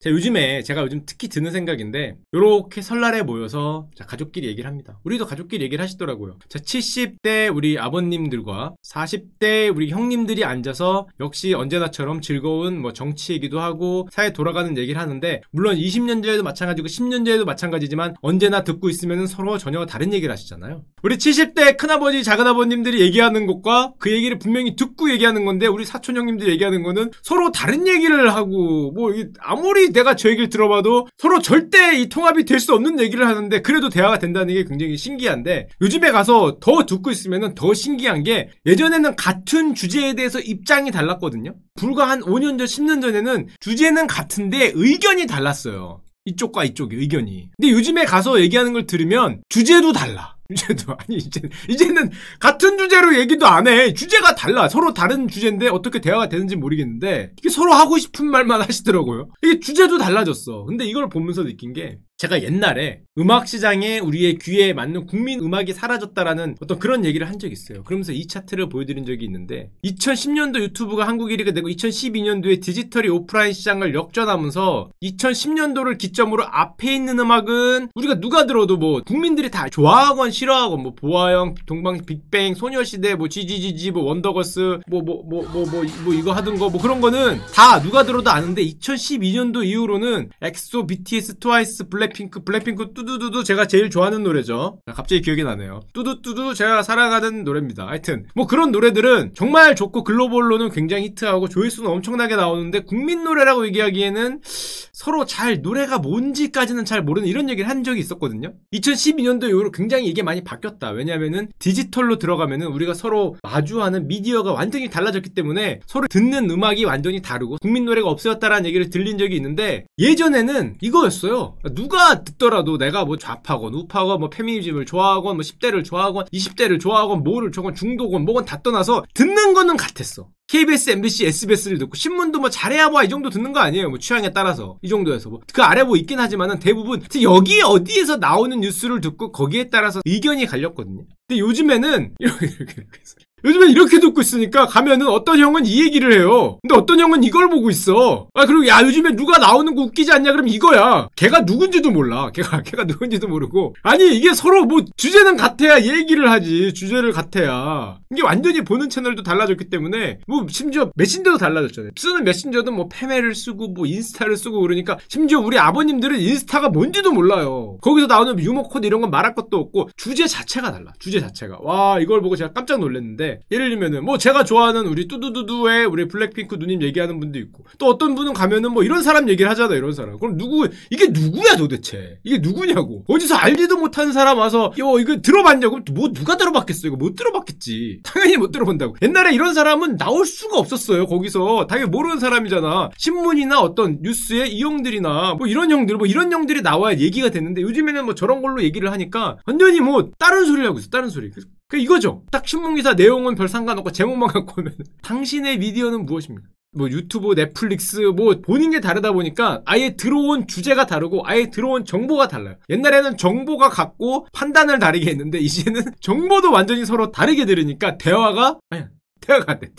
자, 요즘에 제가 요즘 특히 드는 생각인데 요렇게 설날에 모여서 자, 가족끼리 얘기를 합니다. 우리도 가족끼리 얘기를 하시더라고요. 자, 70대 우리 아버님들과 40대 우리 형님들이 앉아서 역시 언제나처럼 즐거운 뭐 정치 얘기도 하고 사회 돌아가는 얘기를 하는데, 물론 20년 전에도 마찬가지고 10년 전에도 마찬가지지만 언제나 듣고 있으면 서로 전혀 다른 얘기를 하시잖아요. 우리 70대 큰아버지 작은아버님들이 얘기하는 것과 그 얘기를 분명히 듣고 얘기하는 건데, 우리 사촌 형님들이 얘기하는 거는 서로 다른 얘기를 하고, 뭐 아무리 내가 저 얘기를 들어봐도 서로 절대 이 통합이 될 수 없는 얘기를 하는데 그래도 대화가 된다는 게 굉장히 신기한데, 요즘에 가서 더 듣고 있으면 더 신기한 게, 예전에는 같은 주제에 대해서 입장이 달랐거든요. 불과 한 5년 전 10년 전에는 주제는 같은데 의견이 달랐어요. 이쪽과 이쪽의 의견이. 근데 요즘에 가서 얘기하는 걸 들으면 주제도 달라. 주제도 아니 이제는 같은 주제로 얘기도 안 해. 주제가 달라. 서로 다른 주제인데 어떻게 대화가 되는지 모르겠는데 이게 서로 하고 싶은 말만 하시더라고요. 이게 주제도 달라졌어. 근데 이걸 보면서 느낀 게, 제가 옛날에 음악 시장에 우리의 귀에 맞는 국민 음악이 사라졌다라는 어떤 그런 얘기를 한 적이 있어요. 그러면서 이 차트를 보여드린 적이 있는데, 2010년도 유튜브가 한국 1위가 되고 2012년도에 디지털이 오프라인 시장을 역전하면서 2010년도를 기점으로 앞에 있는 음악은 우리가 누가 들어도 뭐 국민들이 다 좋아하건 싫어하건, 뭐 보아형, 동방 빅뱅, 소녀시대, 뭐 지지지지, 뭐 원더걸스, 뭐 이거 하던 거, 뭐 그런 거는 다 누가 들어도 아는데, 2012년도 이후로는 엑소, BTS, 트와이스, 블랙핑크 뚜두두두 제가 제일 좋아하는 노래죠. 갑자기 기억이 나네요. 뚜두뚜두 제가 사랑하는 노래입니다. 하여튼 뭐 그런 노래들은 정말 좋고 글로벌로는 굉장히 히트하고 조회수는 엄청나게 나오는데, 국민 노래라고 얘기하기에는 서로 잘 노래가 뭔지까지는 잘 모르는 이런 얘기를 한 적이 있었거든요. 2012년도 이후로 굉장히 이게 많이 바뀌었다. 왜냐면은 디지털로 들어가면은 우리가 서로 마주하는 미디어가 완전히 달라졌기 때문에 서로 듣는 음악이 완전히 다르고 국민 노래가 없어졌다라는 얘기를 들린 적이 있는데, 예전에는 이거였어요. 누가 듣더라도 내가 뭐 좌파건 우파건 뭐 페미니즘을 좋아하건 뭐 10대를 좋아하건 20대를 좋아하건 뭐를 좋아하건 중도건 뭐건 다 떠나서 듣는 거는 같았어. KBS, MBC, SBS를 듣고 신문도 뭐 잘해야 뭐 이 정도 듣는 거 아니에요. 뭐 취향에 따라서 이 정도에서 뭐 그 아래 뭐 있긴 하지만은 대부분 여기 어디에서 나오는 뉴스를 듣고 거기에 따라서 의견이 갈렸거든요. 근데 요즘에는 이렇게 해서 요즘에 이렇게 듣고 있으니까 가면은 어떤 형은 이 얘기를 해요. 근데 어떤 형은 이걸 보고 있어. 아, 그리고 야, 요즘에 누가 나오는 거 웃기지 않냐? 그럼 이거야. 걔가 누군지도 몰라. 걔가 누군지도 모르고. 아니, 이게 서로 뭐 주제는 같아야 얘기를 하지. 주제를 같아야. 이게 완전히 보는 채널도 달라졌기 때문에, 뭐 심지어 메신저도 달라졌잖아요. 쓰는 메신저도 뭐 페메를 쓰고 뭐 인스타를 쓰고 그러니까, 심지어 우리 아버님들은 인스타가 뭔지도 몰라요. 거기서 나오는 유머 코드 이런 건 말할 것도 없고, 주제 자체가 달라. 주제 자체가. 와, 이걸 보고 제가 깜짝 놀랐는데, 예를 들면은 뭐 제가 좋아하는 우리 뚜두두두의 우리 블랙핑크 누님 얘기하는 분도 있고, 또 어떤 분은 가면은 뭐 이런 사람 얘기를 하잖아. 이런 사람. 그럼 이게 누구야 도대체? 이게 누구냐고. 어디서 알지도 못하는 사람 와서 이거 들어봤냐고. 뭐 누가 들어봤겠어? 이거 못 들어봤겠지. 당연히 못 들어본다고. 옛날에 이런 사람은 나올 수가 없었어요. 거기서 당연히 모르는 사람이잖아. 신문이나 어떤 뉴스에 이 형들이나 뭐 이런 형들이 나와야 얘기가 됐는데, 요즘에는 뭐 저런 걸로 얘기를 하니까 완전히 뭐 다른 소리를 하고 있어. 다른 소리. 그 이거죠. 딱 신문기사 내용은 별 상관없고 제목만 갖고 오면 당신의 미디어는 무엇입니까? 뭐 유튜브, 넷플릭스 뭐 보는 게 다르다 보니까 아예 들어온 주제가 다르고 아예 들어온 정보가 달라요. 옛날에는 정보가 같고 판단을 다르게 했는데, 이제는 정보도 완전히 서로 다르게 들으니까 대화가 안 돼.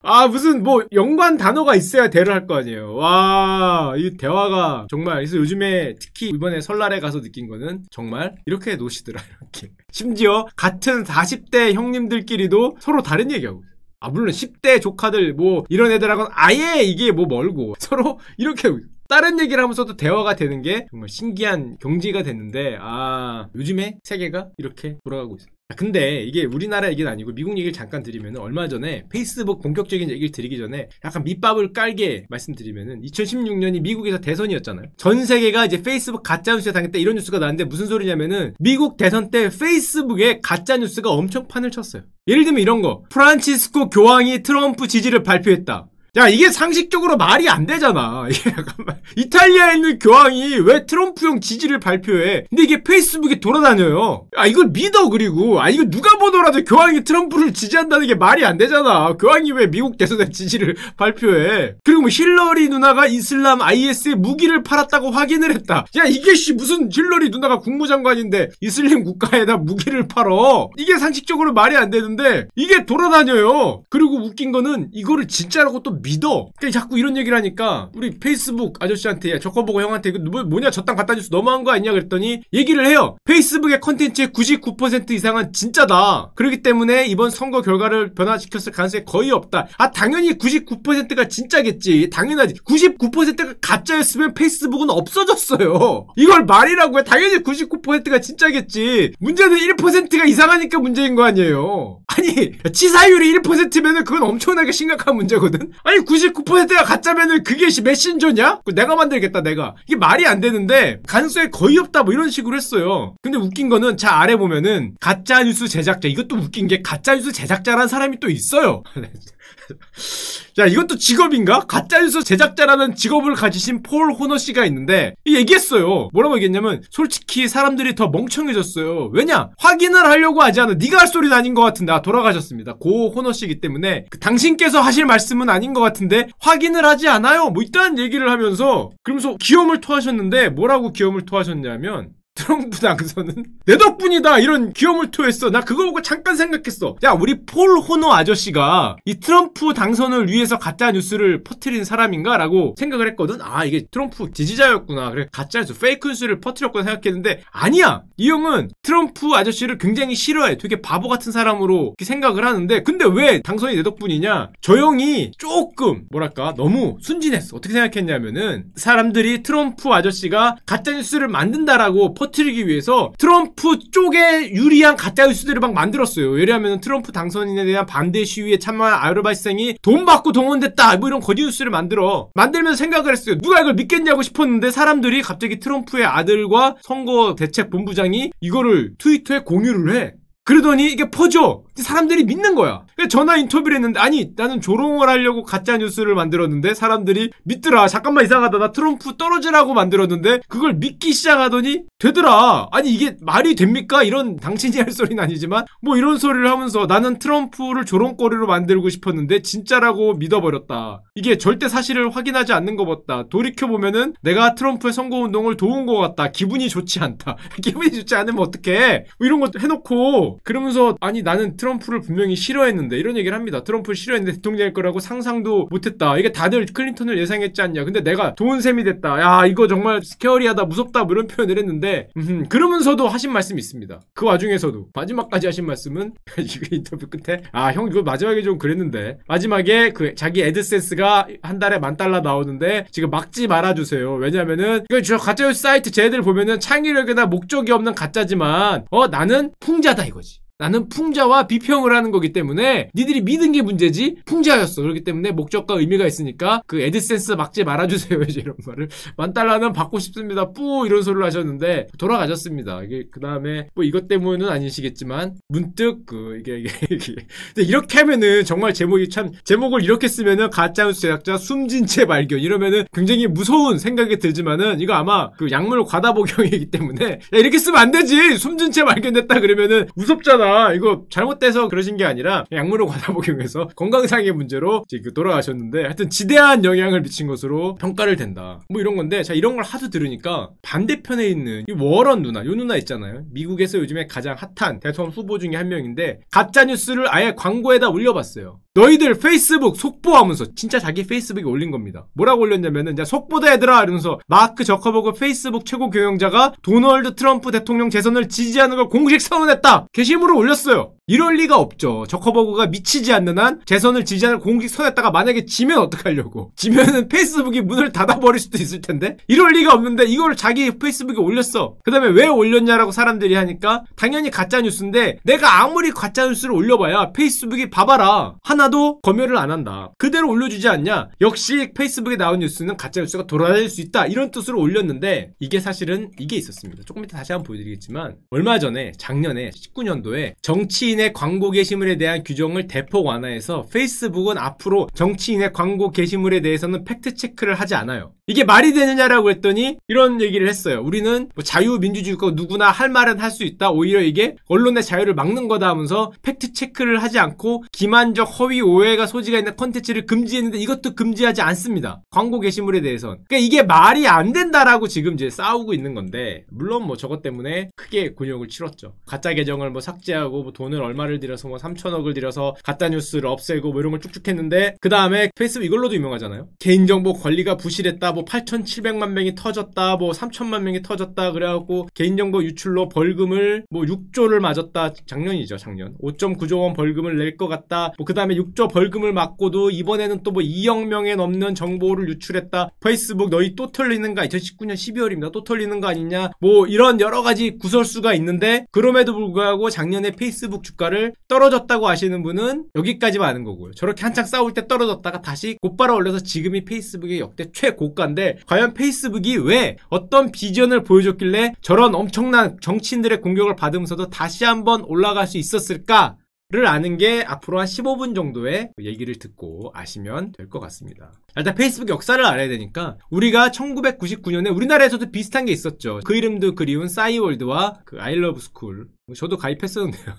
아, 무슨 뭐 연관 단어가 있어야 대를 할 거 아니에요. 와, 이 대화가 정말. 그래서 요즘에 특히 이번에 설날에 가서 느낀 거는 정말 이렇게 노시더라. 이렇게 심지어 같은 40대 형님들끼리도 서로 다른 얘기하고 있어요. 아, 물론 10대 조카들 뭐 이런 애들하고는 아예 이게 뭐 멀고 서로 이렇게 다른 얘기를 하면서도 대화가 되는 게 정말 신기한 경지가 됐는데, 아, 요즘에 세계가 이렇게 돌아가고 있어요. 근데 이게 우리나라 얘기는 아니고 미국 얘기를 잠깐 드리면은, 얼마 전에 페이스북 본격적인 얘기를 드리기 전에 약간 밑밥을 깔게 말씀드리면은, 2016년이 미국에서 대선이었잖아요. 전 세계가 이제 페이스북 가짜뉴스에 당했다 이런 뉴스가 나왔는데, 무슨 소리냐면은 미국 대선 때 페이스북에 가짜뉴스가 엄청 판을 쳤어요. 예를 들면 이런 거. 프란치스코 교황이 트럼프 지지를 발표했다. 야, 이게 상식적으로 말이 안 되잖아. 이게 잠깐만. 이탈리아에 있는 교황이 왜 트럼프형 지지를 발표해? 근데 이게 페이스북에 돌아다녀요. 아, 이걸 믿어. 그리고 이거 누가 보더라도 교황이 트럼프를 지지한다는 게 말이 안 되잖아. 교황이 왜 미국 대선에 지지를 발표해? 그리고 뭐 힐러리 누나가 이슬람 IS에 무기를 팔았다고 확인을 했다. 야, 이게 무슨 힐러리 누나가 국무장관인데 이슬람 국가에다 무기를 팔어? 이게 상식적으로 말이 안 되는데 이게 돌아다녀요. 그리고 웃긴 거는 이거를 진짜라고 또 믿어. 그러니까 자꾸 이런 얘기를 하니까 우리 페이스북 아저씨한테 야, 저거 형한테 뭐냐 저 땅 갖다 뉴스 너무한 거 아니냐 그랬더니 얘기를 해요. 페이스북의 컨텐츠의 99% 이상은 진짜다. 그렇기 때문에 이번 선거 결과를 변화시켰을 가능성이 거의 없다. 아 당연히 99%가 진짜겠지. 당연하지. 99%가 가짜였으면 페이스북은 없어졌어요. 이걸 말이라고 해. 당연히 99%가 진짜겠지. 문제는 1%가 이상하니까 문제인 거 아니에요. 아니 치사율이 1%면은 그건 엄청나게 심각한 문제거든. 아니 99%가 가짜면은 그게 메신저냐? 내가 만들겠다 내가. 이게 말이 안 되는데 가능성이 거의 없다 뭐 이런 식으로 했어요. 근데 웃긴 거는 자 아래 보면은 가짜뉴스 제작자, 이것도 웃긴 게 가짜뉴스 제작자라는 사람이 또 있어요. 자 이것도 직업인가? 가짜뉴스 제작자라는 직업을 가지신 폴 호너 씨가 있는데 얘기했어요. 뭐라고 얘기했냐면 솔직히 사람들이 더 멍청해졌어요. 왜냐? 확인을 하려고 하지 않아. 네가 할 소리는 아닌 것 같은데. 돌아가셨습니다. 고 호너 씨이기 때문에 당신께서 하실 말씀은 아닌 것 같은데 확인을 하지 않아요. 뭐 이딴 얘기를 하면서 그러면서 기염을 토하셨는데 뭐라고 기염을 토하셨냐면 트럼프 당선은 내 덕분이다 이런 기염을 토했어. 나 그거 보고 잠깐 생각했어. 야 우리 폴 호너 아저씨가 이 트럼프 당선을 위해서 가짜 뉴스를 퍼뜨린 사람인가? 라고 생각을 했거든. 아 이게 트럼프 지지자였구나. 그래 가짜 뉴스 페이크 뉴스를 퍼뜨렸구나 생각했는데 아니야. 이 형은 트럼프 아저씨를 굉장히 싫어해. 되게 바보 같은 사람으로 생각을 하는데 근데 왜 당선이 내 덕분이냐? 저 형이 조금 뭐랄까 너무 순진했어. 어떻게 생각했냐면은 사람들이 트럼프 아저씨가 가짜 뉴스를 만든다라고 퍼뜨리기 위해서 트럼프 쪽에 유리한 가짜뉴스들을 막 만들었어요. 예를 들면 트럼프 당선인에 대한 반대 시위에 참여한 아르바이트생이 돈 받고 동원됐다 뭐 이런 거짓뉴스를 만들면서 생각을 했어요. 누가 이걸 믿겠냐고 싶었는데 사람들이 갑자기 트럼프의 아들과 선거 대책 본부장이 이거를 트위터에 공유를 해. 그러더니 이게 퍼져. 사람들이 믿는 거야. 전화 인터뷰를 했는데 아니 나는 조롱을 하려고 가짜 뉴스를 만들었는데 사람들이 믿더라. 잠깐만 이상하다. 나 트럼프 떨어지라고 만들었는데 그걸 믿기 시작하더니 되더라. 아니 이게 말이 됩니까? 이런 당신이 할 소리는 아니지만 뭐 이런 소리를 하면서 나는 트럼프를 조롱거리로 만들고 싶었는데 진짜라고 믿어버렸다. 이게 절대 사실을 확인하지 않는 것 같다. 돌이켜보면은 내가 트럼프의 선거운동을 도운 것 같다. 기분이 좋지 않다. 기분이 좋지 않으면 어떡해. 뭐 이런 것도 해놓고 그러면서 아니 나는 트럼프를 분명히 싫어했는데 이런 얘기를 합니다. 트럼프를 싫어했는데 대통령일 거라고 상상도 못했다. 이게 다들 클린턴을 예상했지 않냐. 근데 내가 좋은 셈이 됐다. 야 이거 정말 스케어리하다 무섭다 뭐 이런 표현을 했는데 그러면서도 하신 말씀이 있습니다. 그 와중에서도 마지막까지 하신 말씀은 이거 인터뷰 끝에 아 형 이거 마지막에 좀 그랬는데 마지막에 그 자기 애드센스가 한 달에 $10,000 나오는데 지금 막지 말아주세요. 왜냐면은 이거 저 가짜뉴스 사이트 쟤들 보면은 창의력이나 목적이 없는 가짜지만 나는 풍자다 이거지. 나는 풍자와 비평을 하는 거기 때문에 니들이 믿은 게 문제지 풍자였어. 그렇기 때문에 목적과 의미가 있으니까 그 애드센스 막지 말아주세요. 이런 말을 $10,000는 받고 싶습니다. 뿌 이런 소리를 하셨는데 돌아가셨습니다. 이게 그 다음에 뭐 이것 때문은 아니시겠지만 문득 이게 근데 이렇게 하면은 정말 제목이 참 제목을 이렇게 쓰면은 가짜뉴스 제작자 숨진 채 발견 이러면은 굉장히 무서운 생각이 들지만은 이거 아마 그 약물 과다 복용이기 때문에 야 이렇게 쓰면 안 되지. 숨진 채 발견됐다 그러면은 무섭잖아. 이거 잘못돼서 그러신 게 아니라 약물을 과다 복용해서 건강상의 문제로 돌아가셨는데 하여튼 지대한 영향을 미친 것으로 평가를 된다. 뭐 이런 건데 자 이런 걸 하도 들으니까 반대편에 있는 이 워런 누나 요 누나 있잖아요. 미국에서 요즘에 가장 핫한 대통령 후보 중에 한 명인데 가짜뉴스를 아예 광고에다 올려봤어요. 너희들 페이스북 속보하면서 진짜 자기 페이스북에 올린 겁니다. 뭐라고 올렸냐면은 이제 속보다 얘들아 이러면서 마크 저커버그 페이스북 최고 경영자가 도널드 트럼프 대통령 재선을 지지하는 걸 공식 선언했다. 게시물을 올렸어요. 이럴 리가 없죠. 저커버그가 미치지 않는 한 재선을 지지하는 공식 선언했다가 만약에 지면 어떡하려고. 지면은 페이스북이 문을 닫아버릴 수도 있을 텐데 이럴 리가 없는데 이걸 자기 페이스북에 올렸어. 그 다음에 왜 올렸냐라고 사람들이 하니까 당연히 가짜뉴스인데 내가 아무리 가짜뉴스를 올려봐야 페이스북이 봐봐라 하나도 검열을 안 한다. 그대로 올려주지 않냐. 역시 페이스북에 나온 뉴스는 가짜뉴스가 돌아다닐 수 있다 이런 뜻으로 올렸는데 이게 사실은 이게 있었습니다. 조금 이따 다시 한번 보여드리겠지만 얼마 전에 작년에 19년도에 정치인의 광고 게시물에 대한 규정을 대폭 완화해서 페이스북은 앞으로 정치인의 광고 게시물에 대해서는 팩트체크를 하지 않아요. 이게 말이 되느냐라고 했더니 이런 얘기를 했어요. 우리는 뭐 자유민주주의가 누구나 할 말은 할 수 있다. 오히려 이게 언론의 자유를 막는 거다 하면서 팩트체크를 하지 않고 기만적 허위 오해가 소지가 있는 컨텐츠를 금지했는데 이것도 금지하지 않습니다. 광고 게시물에 대해선. 그러니까 이게 말이 안 된다라고 지금 이제 싸우고 있는 건데 물론 뭐 저것 때문에 크게 곤욕을 치렀죠. 가짜 계정을 뭐 삭제하고 뭐 돈을 얼마를 들여서 뭐 3천억을 들여서 가짜뉴스를 없애고 뭐 이런 걸 쭉쭉 했는데 그 다음에 페이스북 이걸로도 유명하잖아요. 개인정보 관리가 부실했다, 뭐 8,700만 명이 터졌다, 뭐 3천만 명이 터졌다 그래갖고 개인정보 유출로 벌금을 뭐 6조를 맞았다. 작년이죠, 작년. 5.9조 원 벌금을 낼 것 같다. 뭐 그 다음에 6조 벌금을 맞고도 이번에는 또 뭐 2억 명에 넘는 정보를 유출했다. 페이스북 너희 또 털리는가? 2019년 12월입니다. 또 털리는 거 아니냐? 뭐 이런 여러 가지 구설수가 있는데 그럼에도 불구하고 작년에 페이스북 주가를 떨어졌다고 하시는 분은 여기까지만 아는 거고요. 저렇게 한창 싸울 때 떨어졌다가 다시 곧바로 올려서 지금이 페이스북의 역대 최고가인데 과연 페이스북이 왜 어떤 비전을 보여줬길래 저런 엄청난 정치인들의 공격을 받으면서도 다시 한번 올라갈 수 있었을까? 를 아는 게 앞으로 한 15분 정도의 얘기를 듣고 아시면 될 것 같습니다. 일단 페이스북 역사를 알아야 되니까 우리가 1999년에 우리나라에서도 비슷한 게 있었죠. 그 이름도 그리운 싸이월드와 그 아이러브스쿨. 저도 가입했었는데요.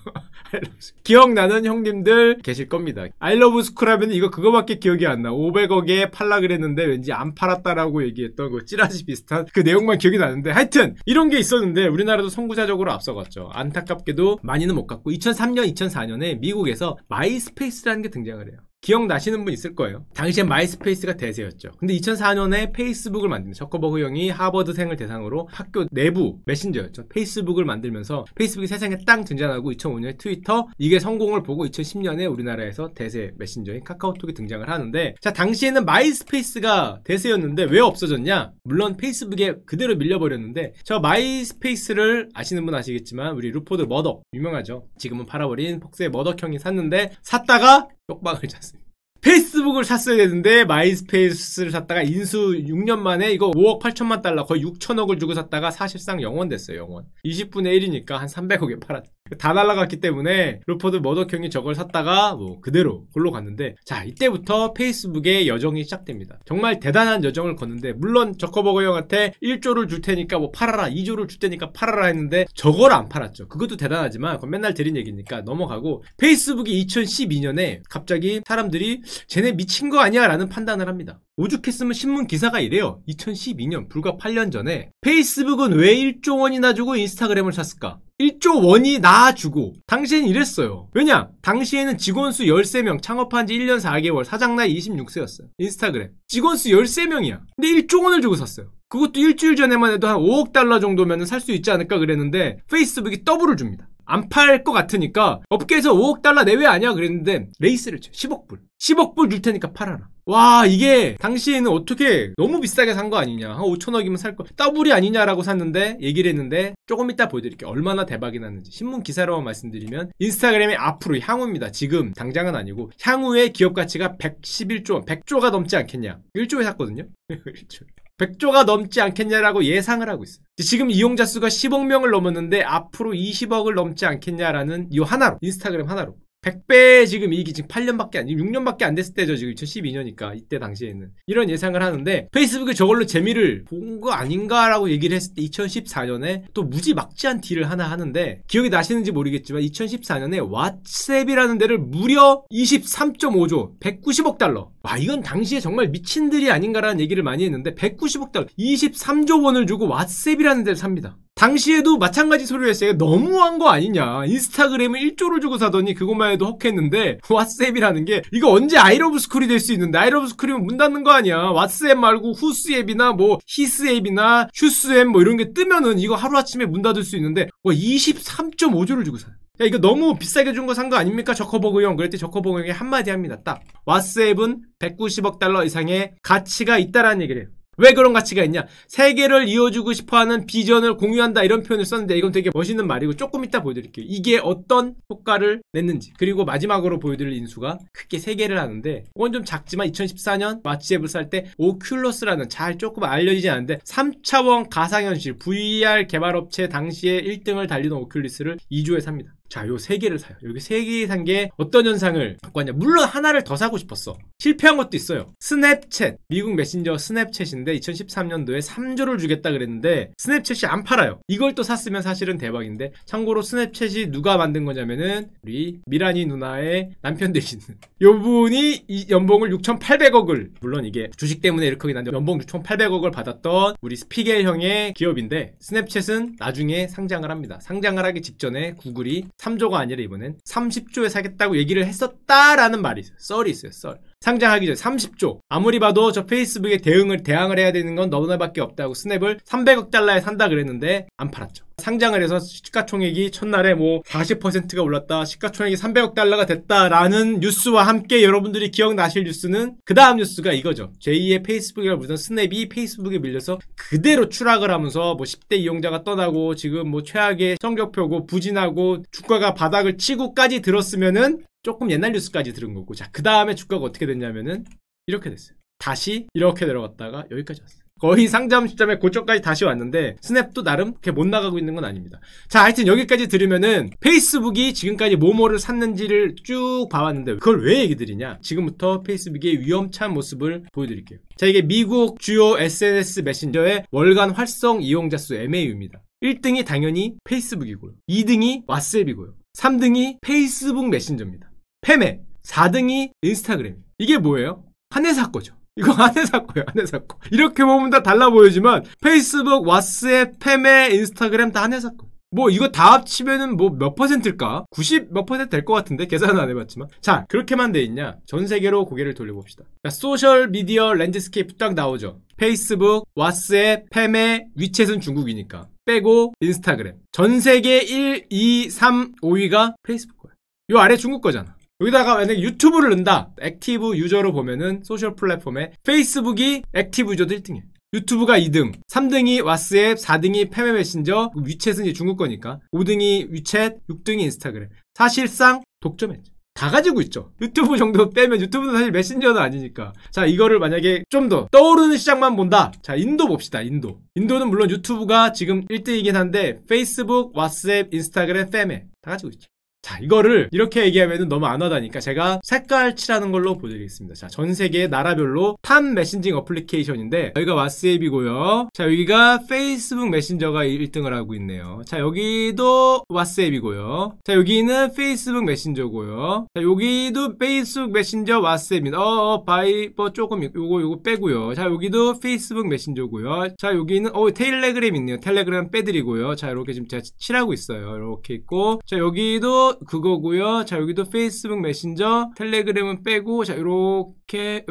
기억나는 형님들 계실 겁니다. 아이러브스쿨 하면 이거 그거밖에 기억이 안 나. 500억에 팔라 그랬는데 왠지 안 팔았다라고 얘기했던 그 찌라시 비슷한 그 내용만 기억이 나는데 하여튼 이런 게 있었는데 우리나라도 선구자적으로 앞서갔죠. 안타깝게도 많이는 못 갔고 2003년, 2004년에 미국에서 마이스페이스라는 게 등장을 해요. 기억나시는 분 있을 거예요. 당시엔 마이스페이스가 대세였죠. 근데 2004년에 페이스북을 만든 저커버그 형이 하버드생을 대상으로 학교 내부 메신저였죠. 페이스북을 만들면서 페이스북이 세상에 땅 등장하고 2005년에 트위터 이게 성공을 보고 2010년에 우리나라에서 대세 메신저인 카카오톡이 등장을 하는데 자 당시에는 마이스페이스가 대세였는데 왜 없어졌냐? 물론 페이스북에 그대로 밀려버렸는데 저 마이스페이스를 아시는 분 아시겠지만 우리 루포드 머덕 유명하죠. 지금은 팔아버린 폭스의 머덕 형이 샀는데 샀다가 쪽방을 잤습니다. 페이스북을 샀어야 되는데 마이스페이스를 샀다가 인수 6년 만에 이거 5억 8천만 달러 거의 6천억을 주고 샀다가 사실상 영원 됐어요. 영원. 20분의 1이니까 한 300억에 팔았죠. 다 날라갔기 때문에 루퍼드 머덕 형이 저걸 샀다가 뭐 그대로 골로 갔는데 자 이때부터 페이스북의 여정이 시작됩니다. 정말 대단한 여정을 걷는데 물론 저커버거 형한테 1조를 줄 테니까 뭐 팔아라 2조를 줄 테니까 팔아라 했는데 저걸 안 팔았죠. 그것도 대단하지만 그건 맨날 드린 얘기니까 넘어가고 페이스북이 2012년에 갑자기 사람들이 쟤네 미친 거 아니야 라는 판단을 합니다. 오죽했으면 신문 기사가 이래요. 2012년 불과 8년 전에 페이스북은 왜 1조 원이나 주고 인스타그램을 샀을까? 1조 원이 나 주고 당시엔 이랬어요. 왜냐? 당시에는 직원 수 13명 창업한 지 1년 4개월 사장 나이 26세였어요. 인스타그램 직원 수 13명이야. 근데 1조 원을 주고 샀어요. 그것도 일주일 전에만 해도 한 5억 달러 정도면 살 수 있지 않을까 그랬는데 페이스북이 더블을 줍니다. 안 팔 것 같으니까 업계에서 5억 달러 내외 아니야 그랬는데 레이스를 쳐. 10억 불. 10억 불 줄 테니까 팔아라. 와 이게 당시에는 어떻게 너무 비싸게 산 거 아니냐. 한 5천억이면 살 거. 더블이 아니냐라고 샀는데 얘기를 했는데 조금 이따 보여드릴게요. 얼마나 대박이 났는지. 신문 기사로만 말씀드리면 인스타그램의 앞으로 향후입니다. 지금 당장은 아니고 향후의 기업 가치가 111조 원. 100조가 넘지 않겠냐. 1조에 샀거든요. 1조. 100조가 넘지 않겠냐라고 예상을 하고 있어요. 지금 이용자 수가 10억 명을 넘었는데 앞으로 20억을 넘지 않겠냐라는 이 하나로 인스타그램 하나로 100배 지금 이익이 지금 8년밖에 아니 6년밖에 안 됐을 때죠. 지금 2012년이니까 이때 당시에는 이런 예상을 하는데 페이스북이 저걸로 재미를 본 거 아닌가라고 얘기를 했을 때 2014년에 또 무지막지한 딜을 하나 하는데 기억이 나시는지 모르겠지만 2014년에 왓츠앱이라는 데를 무려 23.5조 190억 달러 와 이건 당시에 정말 미친들이 아닌가라는 얘기를 많이 했는데 190억 달러 23조 원을 주고 왓츠앱이라는 데를 삽니다. 당시에도 마찬가지 소리를 했어요. 너무한 거 아니냐. 인스타그램을 1조를 주고 사더니 그것만 해도 헉했는데 왓츠앱이라는 게 이거 언제 아이러브스쿨이 될 수 있는데 아이러브스쿨이면 문 닫는 거 아니야. 왓츠앱 말고 후스앱이나 뭐 히스앱이나 슈스앱 뭐 이런 게 뜨면은 이거 하루아침에 문 닫을 수 있는데 와 23.5조를 주고 사요. 야 이거 너무 비싸게 준 거 산 거 아닙니까 저커버그 형. 그랬더니 저커버그 형이 한마디 합니다. 딱 왓츠앱은 190억 달러 이상의 가치가 있다라는 얘기를 해요. 왜 그런 가치가 있냐? 세계를 이어주고 싶어하는 비전을 공유한다 이런 표현을 썼는데 이건 되게 멋있는 말이고 조금 이따 보여드릴게요. 이게 어떤 효과를 냈는지. 그리고 마지막으로 보여드릴 인수가 크게 3개를 하는데 이건 좀 작지만 2014년 왓츠앱을 살 때 오큘러스라는 잘 조금 알려지지 않은데 3차원 가상현실 VR 개발업체 당시에 1등을 달리던 오큘리스를 2조에 삽니다. 자, 요 3개를 사요. 여기 3개 산 게 어떤 현상을 갖고 왔냐. 물론 하나를 더 사고 싶었어. 실패한 것도 있어요. 스냅챗. 미국 메신저 스냅챗인데 2013년도에 3조를 주겠다 그랬는데 스냅챗이 안 팔아요. 이걸 또 샀으면 사실은 대박인데 참고로 스냅챗이 누가 만든 거냐면은 우리 미라니 누나의 남편 되시는 요 분이 이 연봉을 6,800억을 물론 이게 주식 때문에 이렇게 하긴 한데 연봉 6,800억을 받았던 우리 스피겔 형의 기업인데 스냅챗은 나중에 상장을 합니다. 상장을 하기 직전에 구글이 3조가 아니라 이번엔 30조에 사겠다고 얘기를 했었다라는 말이 있어요. 썰이 있어요. 썰. 상장하기 전에 30조. 아무리 봐도 저 페이스북에 대항을 해야 되는 건 너네밖에 없다고 스냅을 300억 달러에 산다 그랬는데 안 팔았죠. 상장을 해서 시가총액이 첫날에 뭐 40%가 올랐다, 시가총액이 300억 달러가 됐다라는 뉴스와 함께 여러분들이 기억나실 뉴스는 그 다음 뉴스가 이거죠. 제2의 페이스북이라고 부르던 스냅이 페이스북에 밀려서 그대로 추락을 하면서 뭐 10대 이용자가 떠나고 지금 뭐 최악의 성적표고 부진하고 주가가 바닥을 치고까지 들었으면은 조금 옛날 뉴스까지 들은 거고, 자, 그 다음에 주가가 어떻게 됐냐면은 이렇게 됐어요. 다시 이렇게 내려갔다가 여기까지 왔어요. 거의 상장 시점에 고점까지 다시 왔는데 스냅도 나름 그렇게 못 나가고 있는 건 아닙니다. 자, 하여튼 여기까지 들으면은 페이스북이 지금까지 뭐뭐를 샀는지를 쭉 봐왔는데 그걸 왜 얘기 드리냐? 지금부터 페이스북의 위험찬 모습을 보여드릴게요. 자, 이게 미국 주요 SNS 메신저의 월간 활성 이용자 수 MAU입니다. 1등이 당연히 페이스북이고요. 2등이 왓츠앱이고요. 3등이 페이스북 메신저입니다. 페메. 4등이 인스타그램. 이게 뭐예요? 한 회사 거죠. 이거 한 회사 거예요. 한 회사 거. 이렇게 보면 다 달라 보이지만 페이스북, 왓츠앱, 페메, 인스타그램 다 한 회사 거. 뭐 이거 다 합치면은 뭐 몇 퍼센트일까? 90 몇 퍼센트 될 것 같은데 계산은 안 해봤지만. 자, 그렇게만 돼 있냐? 전 세계로 고개를 돌려봅시다. 자, 소셜 미디어 랜드스케이프 딱 나오죠. 페이스북, 왓츠앱, 페메, 위챗은 중국이니까 빼고 인스타그램. 전 세계 1, 2, 3, 5위가 페이스북 거예요. 요 아래 중국 거잖아. 여기다가 만약에 유튜브를 넣는다. 액티브 유저로 보면은 소셜 플랫폼에 페이스북이 액티브 유저도 1등이에요. 유튜브가 2등, 3등이 왓츠앱, 4등이 페메 메신저, 위챗은 이제 중국 거니까 5등이 위챗, 6등이 인스타그램. 사실상 독점했죠. 다 가지고 있죠. 유튜브 정도 빼면 유튜브는 사실 메신저는 아니니까. 자, 이거를 만약에 좀 더 떠오르는 시장만 본다. 자, 인도 봅시다. 인도는 물론 유튜브가 지금 1등이긴 한데 페이스북, 왓츠앱, 인스타그램, 페메 다 가지고 있죠. 자, 이거를 이렇게 얘기하면 너무 안 와닿으니까 제가 색깔 칠하는 걸로 보여드리겠습니다. 자, 전 세계 나라별로 탑 메신징 어플리케이션인데 여기가 왓츠앱이고요. 자, 여기가 페이스북 메신저가 1등을 하고 있네요. 자, 여기도 왓츠앱이고요. 자, 여기는 페이스북 메신저고요. 자, 여기도 페이스북 메신저 왓츠앱입니다. 바이버 조금 요거 빼고요. 자, 여기도 페이스북 메신저고요. 자, 여기는 텔레그램 있네요. 텔레그램 빼드리고요. 자, 이렇게 지금 제가 칠하고 있어요. 이렇게 있고, 자, 여기도 그거고요. 자, 여기도 페이스북 메신저, 텔레그램은 빼고, 자, 요렇게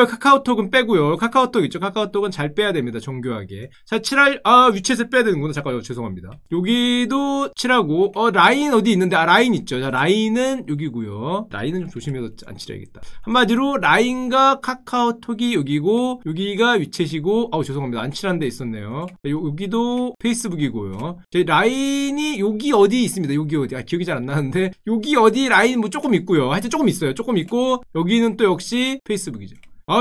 카카오톡은 빼고요. 카카오톡 있죠. 카카오톡은 잘 빼야 됩니다. 정교하게. 자, 위챗을 빼야 되는구나. 잠깐만요. 죄송합니다. 여기도 칠하고, 라인 어디 있는데, 라인 있죠. 자, 라인은 여기고요. 라인은 좀 조심해서 안 칠해야겠다. 한마디로 라인과 카카오톡이 여기고, 여기가 위챗이고, 죄송합니다. 안 칠한 데 있었네요. 자, 여기도 페이스북이고요. 자, 라인이 여기 어디 있습니다. 여기 어디. 기억이 잘 안 나는데 여기 어디 라인 뭐 조금 있고요. 하여튼 조금 있어요. 조금 있고 여기는 또 역시 페이스북이죠.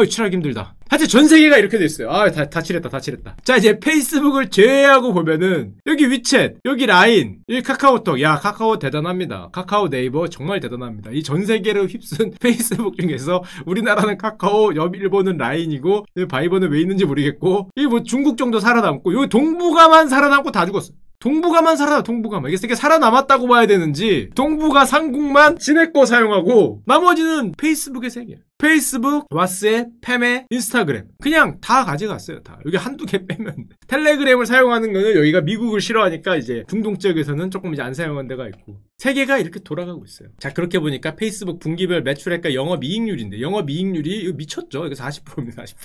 칠하기 힘들다. 하여튼 전 세계가 이렇게 돼 있어요. 다 칠했다. 자, 이제 페이스북을 제외하고 보면은 여기 위챗, 여기 라인, 여기 카카오톡. 야, 카카오 대단합니다. 카카오 네이버 정말 대단합니다. 이 전 세계를 휩쓴 페이스북 중에서 우리나라는 카카오, 일본은 라인이고 바이버는 왜 있는지 모르겠고, 이 뭐 중국 정도 살아남고 여기 동북아만 살아남고 다 죽었어. 동북아만 동북아만. 이게 살아남았다고 봐야 되는지, 동북아 삼국만 지네꺼 사용하고, 나머지는 페이스북의 세계. 페이스북, 왓츠앱, 페메, 인스타그램. 그냥 다 가져갔어요, 다. 여기 한두 개 빼면. 텔레그램을 사용하는 거는 여기가 미국을 싫어하니까 이제 중동 지역에서는 조금 이제 안 사용한 데가 있고. 세계가 이렇게 돌아가고 있어요. 자, 그렇게 보니까 페이스북 분기별 매출액과 영업이익률인데, 영업이익률이 이거 미쳤죠? 이거 40%입니다, 40%.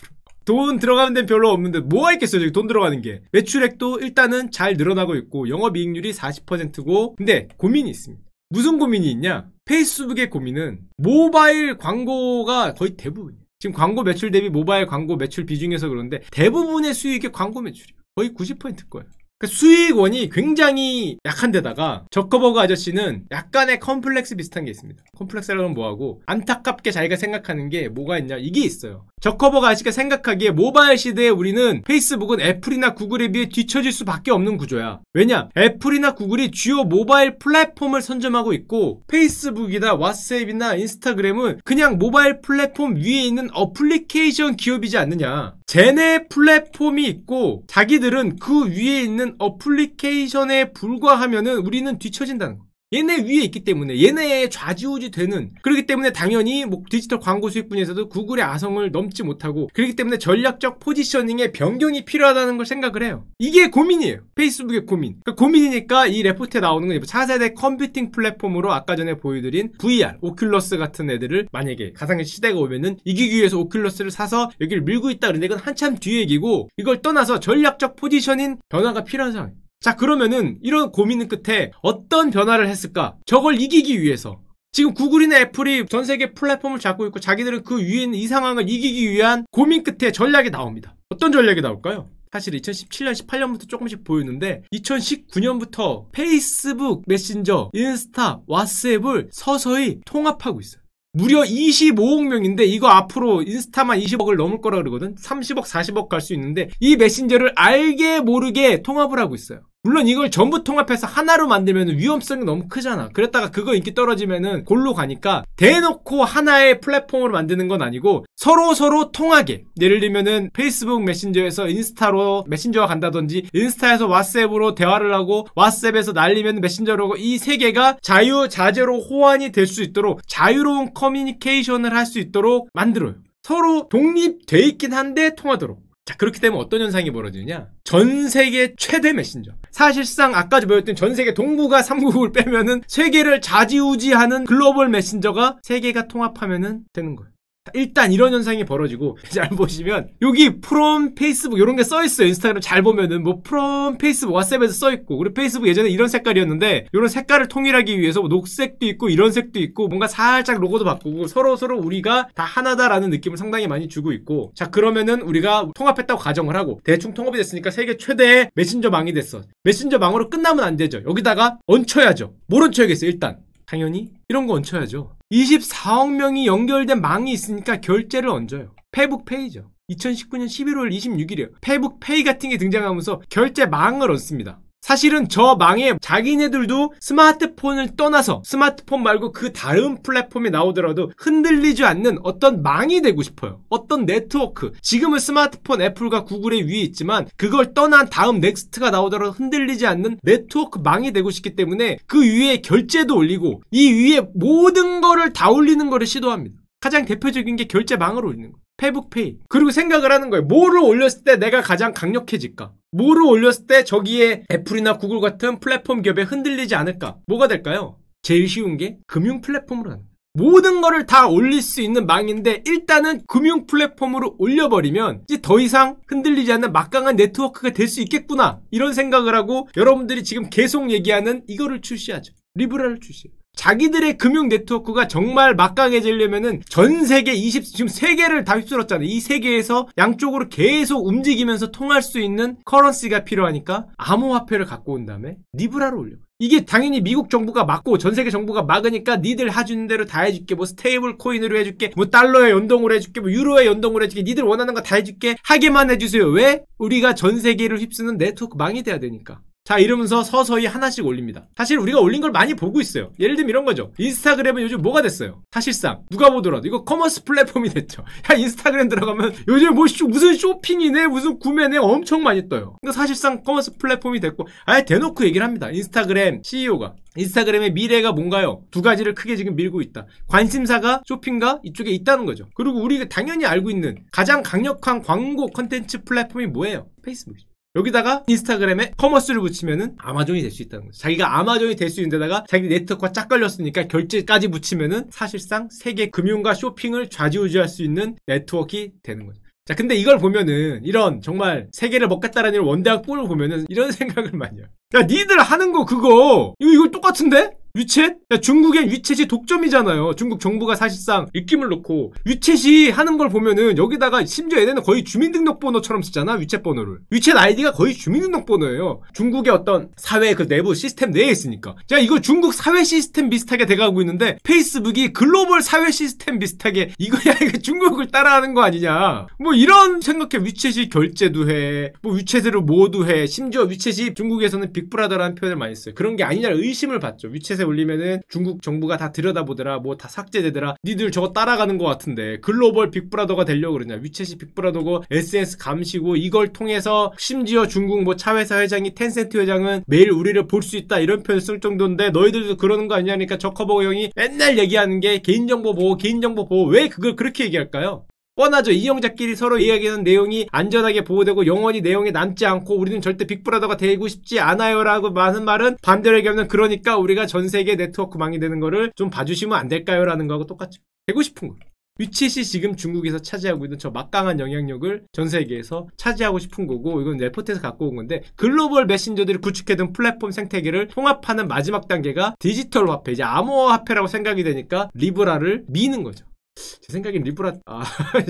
돈 들어가는 데는 별로 없는데 뭐가 있겠어요, 저기 돈 들어가는 게. 매출액도 일단은 잘 늘어나고 있고 영업이익률이 40%고, 근데 고민이 있습니다. 무슨 고민이 있냐? 페이스북의 고민은 모바일 광고가 거의 대부분이에요. 지금 광고 매출 대비 모바일 광고 매출 비중에서 그런데 대부분의 수익이 광고 매출이에요. 거의 90%일 거예요. 수익원이 굉장히 약한 데다가 저커버그 아저씨는 약간의 컴플렉스 비슷한 게 있습니다. 컴플렉스라는 뭐하고 안타깝게 자기가 생각하는 게 뭐가 있냐, 이게 있어요. 저커버그 아저씨가 생각하기에 모바일 시대에 우리는 페이스북은 애플이나 구글에 비해 뒤처질 수밖에 없는 구조야. 왜냐? 애플이나 구글이 주요 모바일 플랫폼을 선점하고 있고 페이스북이나 왓츠앱이나 인스타그램은 그냥 모바일 플랫폼 위에 있는 어플리케이션 기업이지 않느냐. 쟤네 플랫폼이 있고 자기들은 그 위에 있는 어플리케이션에 불과하면은 우리는 뒤처진다는 거. 얘네 위에 있기 때문에 얘네에 좌지우지 되는, 그렇기 때문에 당연히 뭐 디지털 광고 수익 분야에서도 구글의 아성을 넘지 못하고, 그렇기 때문에 전략적 포지셔닝의 변경이 필요하다는 걸 생각을 해요. 이게 고민이에요. 페이스북의 고민. 그 고민이니까 이 레포트에 나오는 건 차세대 컴퓨팅 플랫폼으로 아까 전에 보여드린 VR, 오큘러스 같은 애들을 만약에 가상현실 시대가 오면은 이기기 위해서 오큘러스를 사서 여기를 밀고 있다 그러는데 이건 한참 뒤의 얘기고, 이걸 떠나서 전략적 포지셔닝 변화가 필요한 상황이에요. 자, 그러면은 이런 고민 끝에 어떤 변화를 했을까? 저걸 이기기 위해서. 지금 구글이나 애플이 전 세계 플랫폼을 잡고 있고 자기들은 그 위에 있는 이 상황을 이기기 위한 고민 끝에 전략이 나옵니다. 어떤 전략이 나올까요? 사실 2017년, 18년부터 조금씩 보였는데 2019년부터 페이스북 메신저, 인스타, 왓츠앱을 서서히 통합하고 있어요. 무려 25억 명인데 이거 앞으로 인스타만 20억을 넘을 거라 그러거든. 30억, 40억 갈 수 있는데 이 메신저를 알게 모르게 통합을 하고 있어요. 물론 이걸 전부 통합해서 하나로 만들면 위험성이 너무 크잖아. 그랬다가 그거 인기 떨어지면은 골로 가니까 대놓고 하나의 플랫폼으로 만드는 건 아니고 서로 통하게. 예를 들면은 페이스북 메신저에서 인스타로 메신저가 간다든지, 인스타에서 왓츠앱으로 대화를 하고 왓츠앱에서 날리면 메신저로 하고, 이 세 개가 자유자재로 호환이 될 수 있도록 자유로운 커뮤니케이션을 할 수 있도록 만들어요. 서로 독립돼 있긴 한데 통하도록. 자, 그렇게 되면 어떤 현상이 벌어지느냐? 전 세계 최대 메신저. 사실상 아까 보였던 전 세계 동북아 3국을 빼면은 세계를 좌지우지하는 글로벌 메신저가 세 개가 통합하면은 되는 거예요. 일단 이런 현상이 벌어지고, 잘 보시면 여기 from 페이스북 이런 게 써있어요. 인스타그램 잘 보면은 뭐 from 페이스북, 왓츠앱에서 써있고, 그리고 페이스북 예전에 이런 색깔이었는데 이런 색깔을 통일하기 위해서 뭐 녹색도 있고 이런 색도 있고 뭔가 살짝 로고도 바꾸고 서로 우리가 다 하나다라는 느낌을 상당히 많이 주고 있고. 자, 그러면은 우리가 통합했다고 가정을 하고 대충 통합이 됐으니까 세계 최대의 메신저망이 됐어. 메신저망으로 끝나면 안 되죠. 여기다가 얹혀야죠. 뭘 얹혀야겠어요? 일단 당연히 이런 거 얹혀야죠. 24억 명이 연결된 망이 있으니까 결제를 얹어요. 페북페이죠. 2019년 11월 26일이에요. 페북페이 같은 게 등장하면서 결제망을 얹습니다. 사실은 저 망에 자기네들도 스마트폰을 떠나서 스마트폰 말고 그 다른 플랫폼에 나오더라도 흔들리지 않는 어떤 망이 되고 싶어요. 어떤 네트워크. 지금은 스마트폰 애플과 구글의 위에 있지만 그걸 떠난 다음 넥스트가 나오더라도 흔들리지 않는 네트워크 망이 되고 싶기 때문에 그 위에 결제도 올리고 이 위에 모든 거를 다 올리는 거를 시도합니다. 가장 대표적인 게 결제망을 올리는 거예요. 페북페이. 그리고 생각을 하는 거예요. 뭐를 올렸을 때 내가 가장 강력해질까? 뭐를 올렸을 때 저기에 애플이나 구글 같은 플랫폼 기업에 흔들리지 않을까? 뭐가 될까요? 제일 쉬운 게 금융 플랫폼으로 하는 거예요. 모든 거를 다 올릴 수 있는 망인데 일단은 금융 플랫폼으로 올려버리면 이제 더 이상 흔들리지 않는 막강한 네트워크가 될 수 있겠구나. 이런 생각을 하고 여러분들이 지금 계속 얘기하는 이거를 출시하죠. 리브라를 출시해요. 자기들의 금융 네트워크가 정말 막강해지려면은 전 세계 지금 세 개를 다 휩쓸었잖아요. 이 세계에서 양쪽으로 계속 움직이면서 통할 수 있는 커런시가 필요하니까 암호화폐를 갖고 온 다음에 리브라를 올려. 이게 당연히 미국 정부가 막고 전 세계 정부가 막으니까 니들 해주는 대로 다 해줄게. 뭐 스테이블 코인으로 해줄게. 뭐 달러에 연동으로 해줄게. 뭐 유로에 연동으로 해줄게. 니들 원하는 거 다 해줄게. 하게만 해주세요. 왜? 우리가 전 세계를 휩쓰는 네트워크 망이 돼야 되니까. 자, 이러면서 서서히 하나씩 올립니다. 사실 우리가 올린 걸 많이 보고 있어요. 예를 들면 이런 거죠. 인스타그램은 요즘 뭐가 됐어요? 사실상 누가 보더라도 이거 커머스 플랫폼이 됐죠. 야, 인스타그램 들어가면 요즘 뭐 무슨 쇼핑이네 무슨 구매네 엄청 많이 떠요. 근데 사실상 커머스 플랫폼이 됐고 아예 대놓고 얘기를 합니다. 인스타그램 CEO가 인스타그램의 미래가 뭔가요? 두 가지를 크게 지금 밀고 있다. 관심사가 쇼핑가 이쪽에 있다는 거죠. 그리고 우리가 당연히 알고 있는 가장 강력한 광고 컨텐츠 플랫폼이 뭐예요? 페이스북이죠. 여기다가 인스타그램에 커머스를 붙이면은 아마존이 될 수 있다는 거죠. 자기가 아마존이 될 수 있는 데다가 자기 네트워크가 짝 걸렸으니까 결제까지 붙이면은 사실상 세계 금융과 쇼핑을 좌지우지할 수 있는 네트워크가 되는 거죠. 자, 근데 이걸 보면은 이런 정말 세계를 먹겠다라는 이런 원대한 꼴을 보면은 이런 생각을 많이 해요. 야, 니들 하는 거 그거 이거 똑같은데? 위챗? 야, 중국의 위챗이 독점이잖아요. 중국 정부가 사실상 입김을 놓고 위챗이 하는 걸 보면은 여기다가 심지어 얘네는 거의 주민등록번호처럼 쓰잖아. 위챗 번호를. 위챗 아이디가 거의 주민등록번호예요. 중국의 어떤 사회 그 내부 시스템 내에 있으니까. 자, 이거 중국 사회 시스템 비슷하게 돼가고 있는데 페이스북이 글로벌 사회 시스템 비슷하게 이거야 이거 중국을 따라하는 거 아니냐. 뭐 이런 생각해. 위챗이 결제도 해. 뭐 위챗으로 뭐도 해. 심지어 위챗이 중국에서는 빅브라더라는 표현을 많이 써요. 그런 게 아니냐를 의심을 받죠. 위챗에 올리면은 중국 정부가 다 들여다보더라, 뭐 다 삭제되더라, 니들 저거 따라가는 것 같은데 글로벌 빅브라더가 되려고 그러냐, 위챗이 빅브라더고 SNS 감시고, 이걸 통해서 심지어 중국 뭐 차회사 회장이 텐센트 회장은 매일 우리를 볼 수 있다 이런 표현을 쓸 정도인데 너희들도 그러는 거 아니냐니까 저커버그 형이 맨날 얘기하는 게 개인정보 보호, 개인정보 보호. 왜 그걸 그렇게 얘기할까요? 뻔하죠. 이영자끼리 서로 이야기하는 내용이 안전하게 보호되고 영원히 내용에 남지 않고 우리는 절대 빅브라더가 되고 싶지 않아요 라고 많은 말은 반대로 얘기하면, 그러니까 우리가 전세계 네트워크망이 되는 거를 좀 봐주시면 안 될까요? 라는 거하고 똑같죠. 되고 싶은 거. 위챗이 지금 중국에서 차지하고 있는 저 막강한 영향력을 전 세계에서 차지하고 싶은 거고, 이건 레포트에서 갖고 온 건데, 글로벌 메신저들이 구축해둔 플랫폼 생태계를 통합하는 마지막 단계가 디지털 화폐, 이제 암호화폐라고 생각이 되니까 리브라를 미는 거죠. 제 생각엔 리브라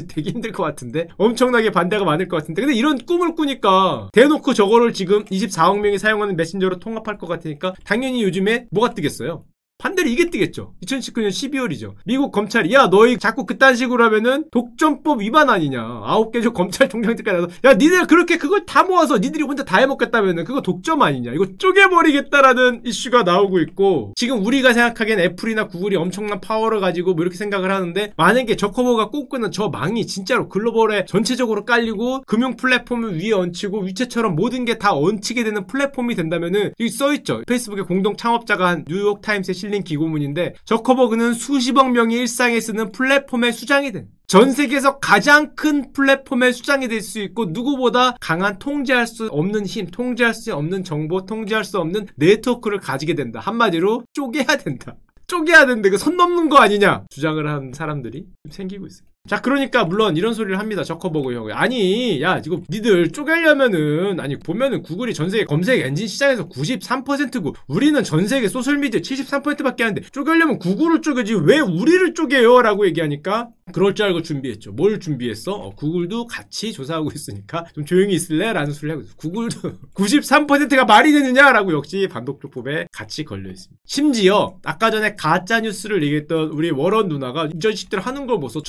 되게 힘들 것 같은데, 엄청나게 반대가 많을 것 같은데, 근데 이런 꿈을 꾸니까 대놓고 저거를 지금 24억 명이 사용하는 메신저로 통합할 것 같으니까 당연히 요즘에 뭐가 뜨겠어요? 반대로 이게 뜨겠죠. 2019년 12월이죠. 미국 검찰이 야 너희 자꾸 그딴 식으로 하면은 독점법 위반 아니냐, 9개 검찰총장들까지 나서 야 니들 그렇게 그걸 다 모아서 니들이 혼자 다 해먹겠다면은 그거 독점 아니냐, 이거 쪼개버리겠다라는 이슈가 나오고 있고, 지금 우리가 생각하기엔 애플이나 구글이 엄청난 파워를 가지고 뭐 이렇게 생각을 하는데, 만약에 저커버가 꿈꾸는 저 망이 진짜로 글로벌에 전체적으로 깔리고 금융 플랫폼을 위에 얹히고 위챗처럼 모든 게 다 얹히게 되는 플랫폼이 된다면은, 여기 써있죠. 페이스북의 공동 창업자가 한 뉴욕타임스에 실린 기고문인데, 저커버그는 수십억 명이 일상에 쓰는 플랫폼의 수장이 된, 전 세계에서 가장 큰 플랫폼의 수장이 될 수 있고, 누구보다 강한 통제할 수 없는 힘, 통제할 수 없는 정보, 통제할 수 없는 네트워크를 가지게 된다. 한마디로 쪼개야 된다. 쪼개야 된다. 이거 선 넘는 거 아니냐 주장을 한 사람들이 생기고 있어요. 자, 그러니까 물론 이런 소리를 합니다. 저커버그 형이. 아니 야 이거 니들 쪼개려면은, 아니 보면은 구글이 전세계 검색 엔진 시장에서 93%고 우리는 전세계 소셜미디어 73%밖에 안 하는데 쪼개려면 구글을 쪼개지 왜 우리를 쪼개요? 라고 얘기하니까 그럴 줄 알고 준비했죠. 뭘 준비했어? 구글도 같이 조사하고 있으니까 좀 조용히 있을래? 라는 소리를 하고 있어요. 구글도 93%가 말이 되느냐? 라고 역시 반독조법에 같이 걸려있습니다. 심지어 아까 전에 가짜뉴스를 얘기했던 우리 워런 누나가 이 자식들 하는 걸 보소.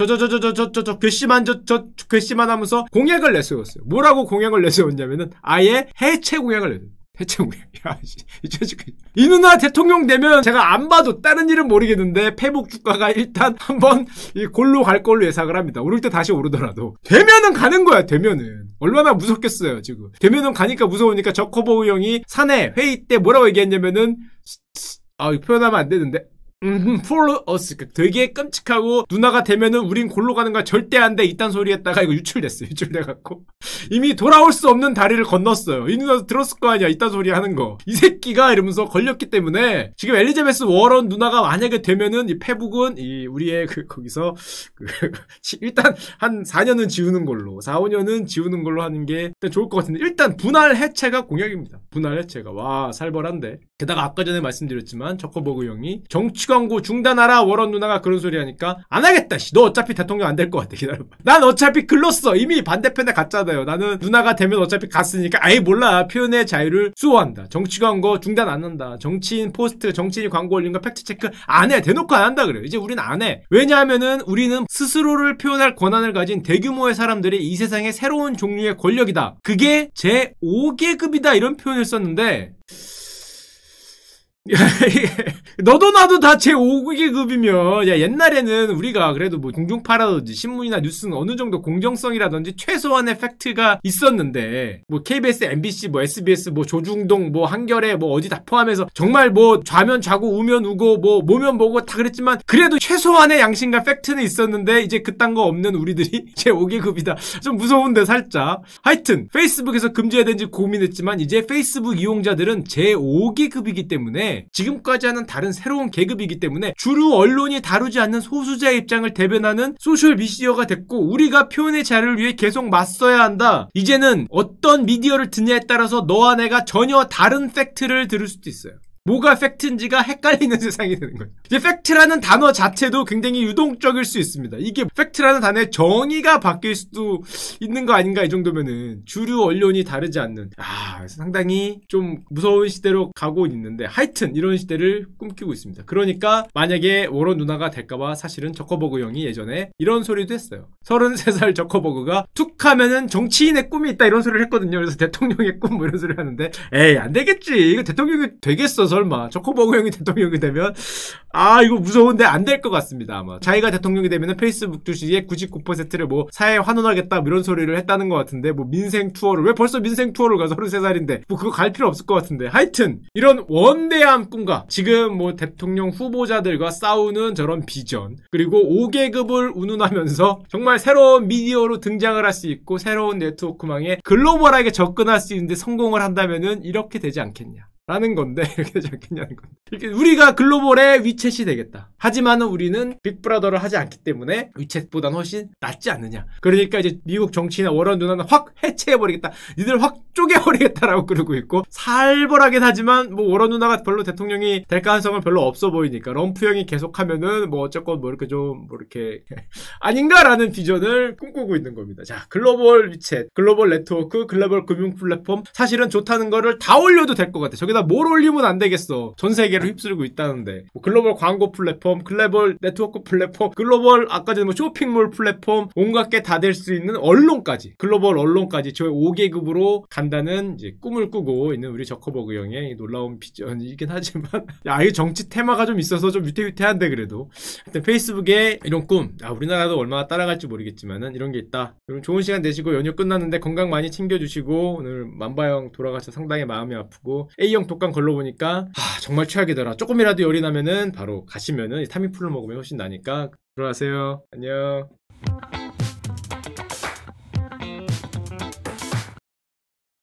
괘씸한 괘씸한 하면서 공약을 내세웠어요. 뭐라고 공약을 내세웠냐면은 아예 해체 공약을 내세웠어요. 해체 공약. 야, 이 누나 대통령 되면 제가 안 봐도 다른 일은 모르겠는데 페북 주가가 일단 한번 골로 갈 걸로 예상을 합니다. 오를 때 다시 오르더라도 되면은 가는 거야. 되면은 얼마나 무섭겠어요. 지금 되면은 가니까 무서우니까 저커버그 형이 사내 회의 때 뭐라고 얘기했냐면은, 이거 표현하면 안 되는데, follow us. 되게 끔찍하고, 누나가 되면은 우린 골로 가는 거야 절대 안 돼 이딴 소리 했다가 이거 유출됐어요. 유출돼갖고 이미 돌아올 수 없는 다리를 건넜어요. 이 누나도 들었을 거 아니야 이딴 소리 하는 거. 이 새끼가 이러면서 걸렸기 때문에 지금 엘리자베스 워런 누나가 만약에 되면은 이 페북은 이 우리의 거기서 일단 한 4년은 지우는 걸로, 4, 5년은 지우는 걸로 하는 게 일단 좋을 것 같은데, 일단 분할 해체가 공약입니다. 분할 해체가. 와 살벌한데. 게다가 아까 전에 말씀드렸지만 저커버그 형이 정치 광고 중단하라 워런 누나가 그런 소리 하니까 안 하겠다. 너 어차피 대통령 안 될 것 같아. 기다려봐. 난 어차피 글렀어. 이미 반대편에 갔잖아요. 나는 누나가 되면 어차피 갔으니까 아예 몰라. 표현의 자유를 수호한다. 정치 광고 중단 안 한다. 정치인 포스트, 정치인 광고 올린 거 팩트체크 안 해. 대놓고 안 한다 그래요. 이제 우리는 안 해. 왜냐하면은 우리는 스스로를 표현할 권한을 가진 대규모의 사람들이 이 세상의 새로운 종류의 권력이다. 그게 제5계급이다. 이런 표현을 썼는데, 너도 나도 다 제5계급이면, 야, 옛날에는 우리가 그래도 뭐 공중파라든지 신문이나 뉴스는 어느 정도 공정성이라든지 최소한의 팩트가 있었는데, 뭐 KBS, MBC, 뭐 SBS, 뭐 조중동, 뭐 한겨레, 뭐 어디 다 포함해서 정말 뭐 좌면 좌고 우면 우고 뭐 뭐면 뭐고 다 그랬지만 그래도 최소한의 양심과 팩트는 있었는데, 이제 그딴 거 없는 우리들이 제5계급이다. 좀 무서운데 살짝. 하여튼 페이스북에서 금지해야 되는지 고민했지만 이제 페이스북 이용자들은 제5계급이기 때문에, 지금까지 하는 다른 새로운 계급이기 때문에 주류 언론이 다루지 않는 소수자의 입장을 대변하는 소셜 미디어가 됐고, 우리가 표현의 자유를 위해 계속 맞서야 한다. 이제는 어떤 미디어를 듣냐에 따라서 너와 내가 전혀 다른 팩트를 들을 수도 있어요. 뭐가 팩트인지가 헷갈리는 세상이 되는 거죠. 이제 팩트라는 단어 자체도 굉장히 유동적일 수 있습니다. 이게 팩트라는 단어의 정의가 바뀔 수도 있는 거 아닌가, 이 정도면은. 주류 언론이 다르지 않는. 상당히 좀 무서운 시대로 가고 있는데, 하여튼 이런 시대를 꿈꾸고 있습니다. 그러니까 만약에 워런 누나가 될까봐 사실은 저커버그 형이 예전에 이런 소리도 했어요. 33살 저커버그가 툭 하면은 정치인의 꿈이 있다 이런 소리를 했거든요. 그래서 대통령의 꿈 뭐 이런 소리를 하는데, 에이 안 되겠지. 이거 대통령이 되겠어 설마. 저커버그 형이 대통령이 되면 이거 무서운데 안 될 것 같습니다. 아마 자기가 대통령이 되면은 페이스북 주식의 99%를 뭐 사회에 환원하겠다 뭐 이런 소리를 했다는 것 같은데, 뭐 민생 투어를 왜 벌써 민생 투어를 가? 33살인데 뭐 그거 갈 필요 없을 것 같은데. 하여튼 이런 원대한 꿈과 지금 뭐 대통령 후보자들과 싸우는 저런 비전, 그리고 5계급을 운운하면서 정말 새로운 미디어로 등장을 할 수 있고 새로운 네트워크망에 글로벌하게 접근할 수 있는데 성공을 한다면은 이렇게 되지 않겠냐 라는 건데, 이렇게 되지 않겠냐는 건데, 이렇게 우리가 글로벌의 위챗이 되겠다. 하지만은 우리는 빅브라더를 하지 않기 때문에 위챗보단 훨씬 낫지 않느냐. 그러니까 이제 미국 정치나 워런 누나는 확 해체해버리겠다. 니들 확 쪼개버리겠다라고 그러고 있고, 살벌하긴 하지만 뭐 워런 누나가 별로 대통령이 될 가능성은 별로 없어 보이니까 럼프 형이 계속하면은 뭐 어쨌건 뭐 이렇게 좀 뭐 이렇게 아닌가라는 비전을 꿈꾸고 있는 겁니다. 자, 글로벌 위챗, 글로벌 네트워크, 글로벌 금융 플랫폼, 사실은 좋다는 거를 다 올려도 될 것 같아. 저기다 뭘 올리면 안 되겠어. 전 세계를 휩쓸고 있다는데. 뭐 글로벌 광고 플랫폼, 글로벌 네트워크 플랫폼, 글로벌 아까 전에 뭐 쇼핑몰 플랫폼, 온갖 게 다 될 수 있는 언론까지, 글로벌 언론까지 저희 5계급으로 간다는 이제 꿈을 꾸고 있는 우리 저커버그 형의 놀라운 비전이긴 하지만 이 정치 테마가 좀 있어서 좀 위태위태한데, 그래도 하여튼 페이스북에 이런 꿈, 우리나라도 얼마나 따라갈지 모르겠지만은 이런 게 있다. 여러분 좋은 시간 되시고, 연휴 끝났는데 건강 많이 챙겨주시고, 오늘 만바형 돌아가서 상당히 마음이 아프고 A형 독감 걸러보니까 정말 최악이더라. 조금이라도 열이 나면은 바로 가시면은 타미플루 먹으면 훨씬 나니까 들어가세요. 안녕.